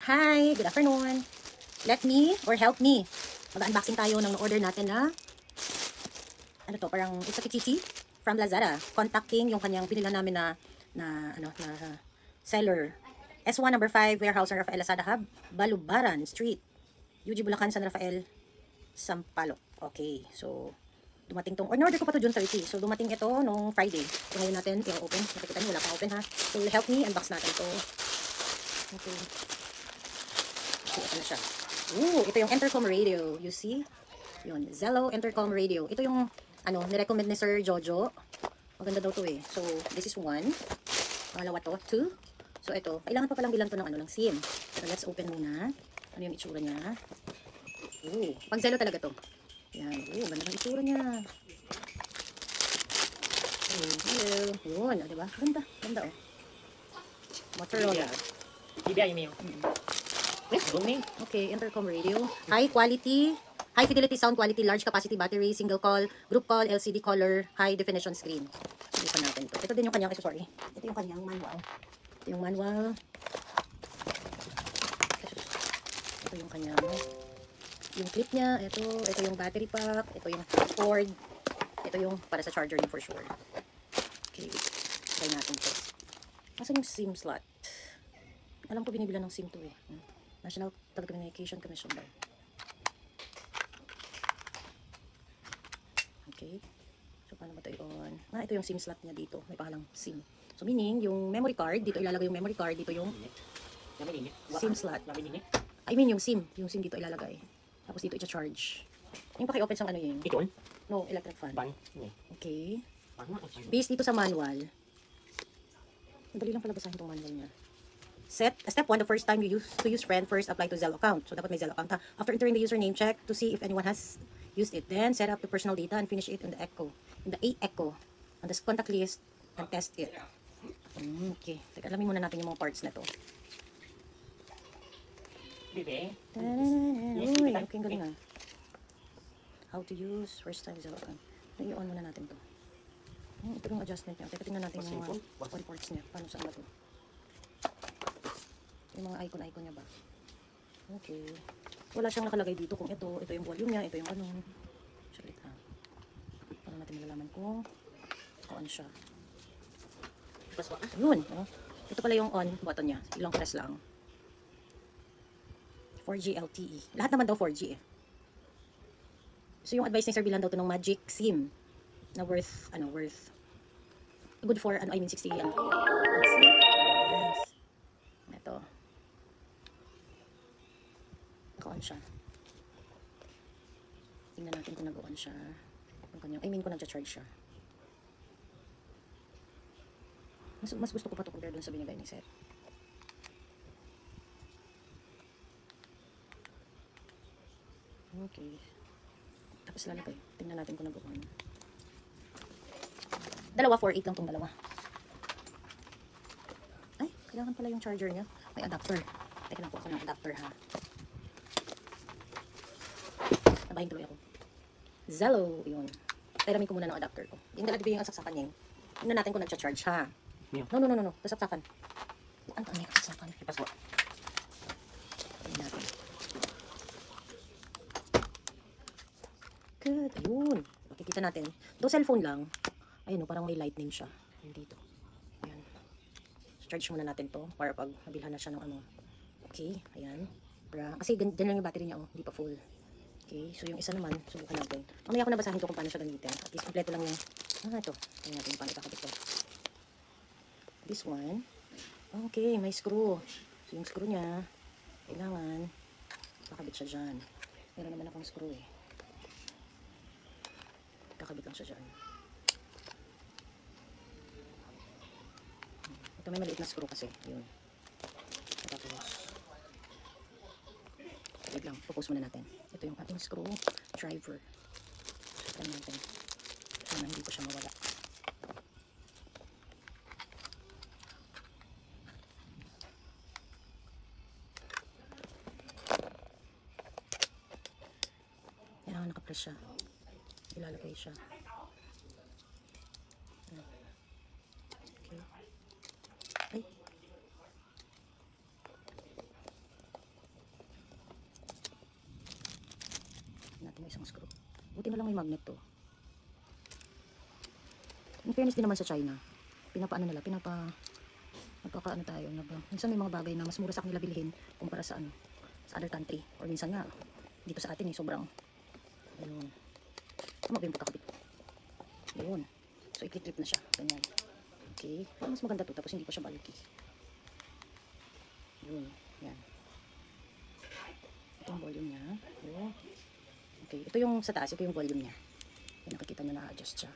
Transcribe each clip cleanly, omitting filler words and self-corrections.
Hi, good afternoon. Let me or help me. Mag-unboxing tayo ng order natin na ano to, parang it's a kitty from Lazada. Contacting yung kanyang binila namin na seller. S1 number 5, warehouse San Rafael Lazada Hub, Balubaran Street, UG Bulacan, San Rafael, Sampaloc. Okay, so dumating tong, order ko pa to June 30. So dumating ito nung Friday. So ngayon natin i-open. Nakikita niyo wala pa open ha. So help me unbox natin ito. Okay. So ito na siya. Ooh, ito yung Intercom radio. You see? Yun, Zello Intercom radio. Ito yung nirecommend ni Sir Jojo. Maganda daw to eh. So this is 1. Pangalawa to, 2. So ito, kailangan pa palang bilang to ng SIM. So let's open muna. Ano yung itsura niya? Ooh, pang Zello talaga to. Yan. Ooh, ganda ng itsura niya. Hello. Yun, diba? Ganda. Ganda oh. Motorola. Bibigay mo yun. Okay, intercom radio. High quality, high fidelity sound quality, large capacity battery, single call, group call, LCD color, high definition screen. Subukan natin ito. Ito din yung kanyang accessory. Ito yung kanyang manual. Ito yung manual. Ito yung kanyang yung clip niya. Ito yung battery pack. Ito yung cord. Ito yung para sa charger niya for sure. Okay, try natin ito. Nasaan yung SIM slot? Alam ko binibila ng SIM to eh. National Telecommunication Commission daw. Okay. So, paano ba ito i-on? Ito yung SIM slot niya dito. May pangalang SIM. So, meaning, yung memory card, dito ilalagay yung memory card, dito yung SIM slot. I mean, yung SIM. Yung SIM dito ilalagay. Tapos dito i-charge. Yung paki-open sa ano yun? Ito? No, electric fan. Okay. Based dito sa manual. Madali lang pala basahin itong manual niya. Step 1, the first time you use friend, first apply to Zello account. So, dapat may Zello account. After entering the username, check to see if anyone has used it. Then, set up the personal data and finish it in the Echo. On the contact list and test it. Okay. Teka, alamin muna natin yung mga parts na to. Bibi? Uy, okay, galing ah. How to use first time Zello account. I-on muna natin to. Ito yung adjustment niya. Teka, tingnan natin yung mga parts niya. Paano saan ba to? Yung mga icon niya ba? Okay. Wala siyang nakalagay dito kung ito yung volume niya, ito yung ano. Sulit ha. Para natin malalaman kung ano siya. Yun. Oh. Ito pala yung on button niya. Ilang press lang. 4G LTE. Lahat naman daw 4G eh. So yung advice ni Sir Bilan daw to ng Magic SIM na worth good for 60 yan. Ito. Naka-on siya. Tingnan natin kung nag-on siya. Kung nag-charge siya. Mas gusto ko pa ito compare dun sa binigay ni Seth. Okay. Tapos lalagay. Tingnan natin kung nag-on. Dalawa, 4.8 lang tong dalawa. Ay, kailangan pala yung charger niya. May adapter. Teka lang po ako ng adapter ha. Nabahin tuloy ako. Zello, yun. Tiramin ko muna ng adapter ko. Yung nalagay yung saksakan niya. Tingnan natin kung nag-charge ha. No. Kasaksakan. Ano yung kasaksakan? Ipaswa. Tingnan natin. Good. Ayun. Makikita natin. Do cellphone lang. Ayun, parang may lightning siya. Ayun dito. Ayan. Charge muna natin to para pag nabilhan na siya ng ano. Okay, ayan. Kasi ganyan lang yung battery niya, oh. Hindi pa full. Okay, so yung isa naman, subukan natin. Mamaya ko nabasahin ko kung paano siya gamitin. At least kompleto lang yung, ito. Tingnan natin paano ikakabit to. This one. Okay, may screw. So yung screw niya, kailangan, kakabit siya dyan. Meron naman akong screw eh. Kakabit lang siya dyan. Ito may maliit na screw kasi. Yun. Tapos, wait lang. Propose muna natin. Ito yung ating screw driver. Tignan natin. Sana hindi ko siya mawala. Kailangan nakapress siya. Ilalagay siya. Okay. Ay. May isang screw. Buti na lang may magnet to. In fairness din naman sa China, pinapaano nila, nagkakaano tayo, minsan may mga bagay na mas mura sa kanila bilhin kumpara sa sa other country. Or minsan nga, dito sa atin sobrang, ayun. Tama ba yung pagkakabit? Ayun. So, i-clip na siya. Ganyan. Okay. Pero mas maganda to, tapos hindi pa siya bulky. Ayun. Yan. Ito yung volume niya. Ayun. Okay. Ito yung sa taas, ito yung volume niya. Yan, nakikita nyo na-adjust siya.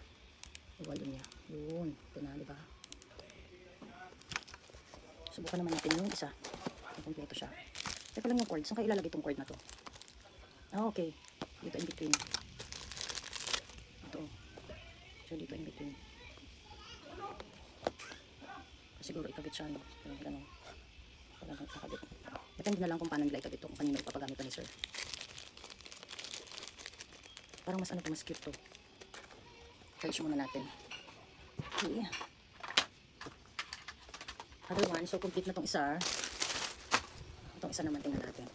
Yung volume niya. Yun. Ito na, diba? Subukan naman natin yung isa. Yung kompleto siya. Teka lang yung cord. Saan kayo ilalagay itong cord na to? Ah, okay. Dito in between. Ito. So, dito in between. Siguro ikabit siya, no? Ganun. Walang nakabit. Depende na lang kung paano nila ikabit ito. Kung kanino ipapagamit ni sir. Parang mas mas cute to. Search muna natin. Okay. Other one, so complete na tong isa. Itong isa naman tingnan natin.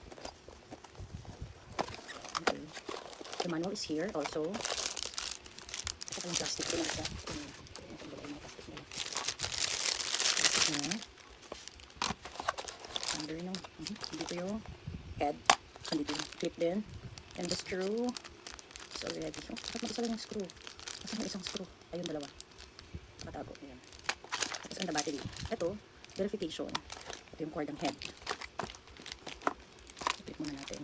Okay. The manual is here also. Ito pa yung plastic ko na siya. Plastic na. Under no. Dito yung head. Dito yung clip din. And the screw. So ready. Oh, dapat mag-isa lang yung screw. Kasi may isang screw. Ayun, dalawa. Nakatago. Ayan. Tapos ang the battery. Ito, verification. Ito yung cord ng head. Clip muna natin.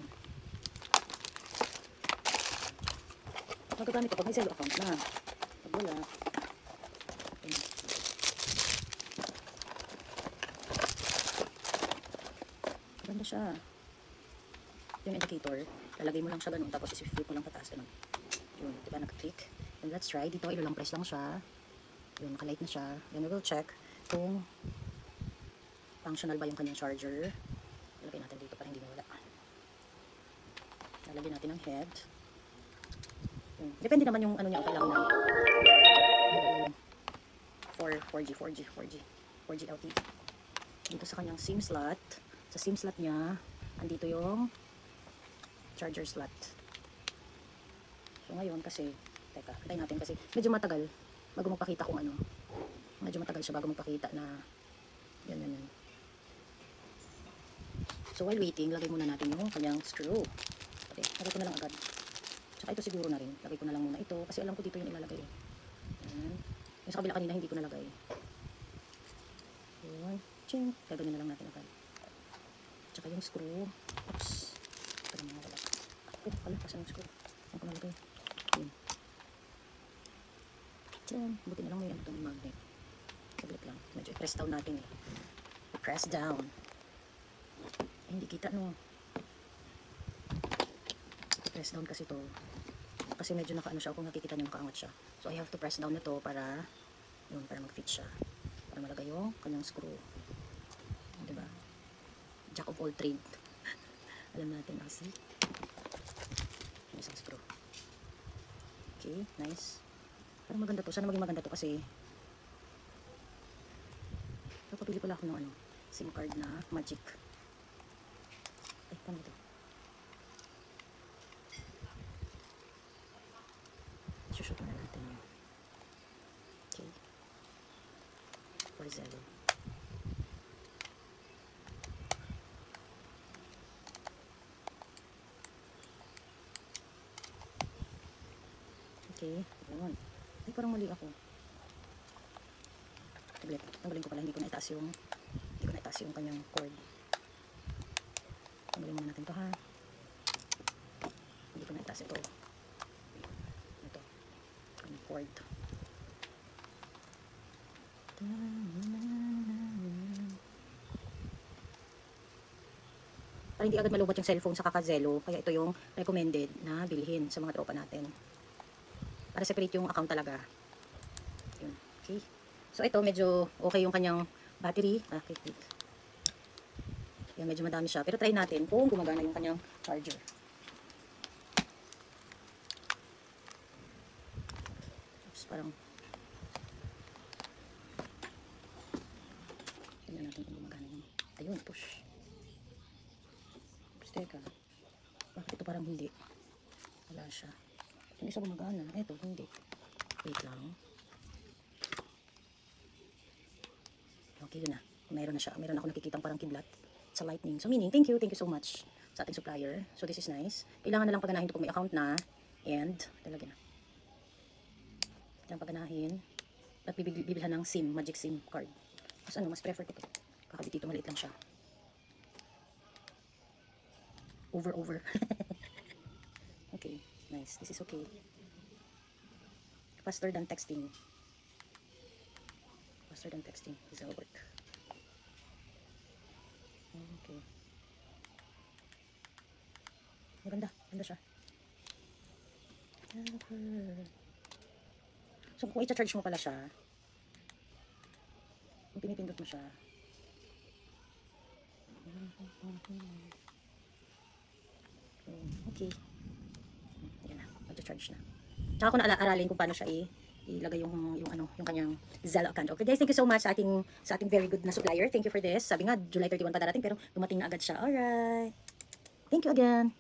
Magagamit ito pag may zero account na. Pag wala. Ayan. Ganda siya. Yung indicator, lalagay mo lang siya ganun, tapos isi-flip mo lang pataas ganun. Yun, diba nag-click? And let's try. Dito, ilang press lang siya. Yun, nakalight na siya. Then we will check kung functional ba yung kanyang charger. Lalagay natin dito para hindi mawala. Lalagay natin ang head. Yun. Depende naman yung ano niya, kailangan na 4G LTE. Dito sa kanyang SIM slot. Sa SIM slot niya, andito yung charger slot. So ngayon kasi, teka, hintayin natin kasi medyo matagal bago magpakita kung ano. Medyo matagal siya bago magpakita na yan. So while waiting, lagay muna natin yung kanyang screw. Okay, lagay ko na lang agad. Tsaka ito siguro na rin. Lagay ko na lang muna ito kasi alam ko dito yung ilalagay. Yan. Yung sa kabila kanina hindi ko nalagay. Yun. Ching. Gagawin na lang natin agad. Tsaka yung screw. Oops. Ito na mga wala. Oh, pala. Pasan yung screw. Ang ko nalagay. Yun. Diyan. Buti na lang may itong magnet. Saglit lang. Medyo i-press down natin eh. I-press down. Ay, hindi kita no. I-press down kasi to. Kasi medyo nakaano siya. Kung nakikita niyo nakaangat siya. So I have to press down nito para yun, para mag-fit siya. Para malagay yung kanyang screw. Diba? Jack of all trade. Alam natin kasi. Yung isang screw. Okay, nice. Parang maganda to. Sana maging maganda to kasi papapili pala ako ng ano, SIM card na Magic. Ay, paano ito? Isushoot na natin yun. Okay. 4-0. Okay, yun. Ay, parang mali ako. Tablet. Tanggalin ko pala, hindi ko naitaas yung kanyang cord. Tanggalin muna natin to ha. Hindi ko naitaas ito. Ito. Kanyang cord. Para hindi agad malubot yung cellphone sa Kakazelo, kaya ito yung recommended na bilhin sa mga tropa natin. Para separate yung account talaga. Yun. Okay. So ito medyo okay yung kanyang battery. Okay. Yan, medyo madami siya. Pero try natin kung gumagana yung kanyang charger. Oops, parang tingnan natin kung gumagana yung ayun, push. Oops, teka. Bakit ito parang hindi? Wala siya. Yung isa gumagana. Eto, hindi. Wait lang. Okay, yun na. Meron na siya. Meron ako nakikitang parang kidlat sa lightning. So meaning, thank you so much sa ating supplier. So this is nice. Kailangan na lang paganahin ito kung may account na. And, talaga na. Kailangan paganahin. At bibilhan ng SIM, Magic SIM card. Mas ano, mas prefer ko ito. Kakabit dito, maliit lang siya. Over. Okay, nice. This is okay. Faster than texting. Faster than texting. This will work. Okay. Maganda. Ganda siya. So, kung i-charge mo pala siya, kung pinipindot mo siya, okay. Yan na. Mag-charge na. Tsaka ko na aralin kung paano siya ilagay yung kanyang Zelle account. Okay guys, thank you so much sa ating very good na supplier. Thank you for this. Sabi nga July 31 pa darating pero dumating na agad siya. Alright. Thank you again.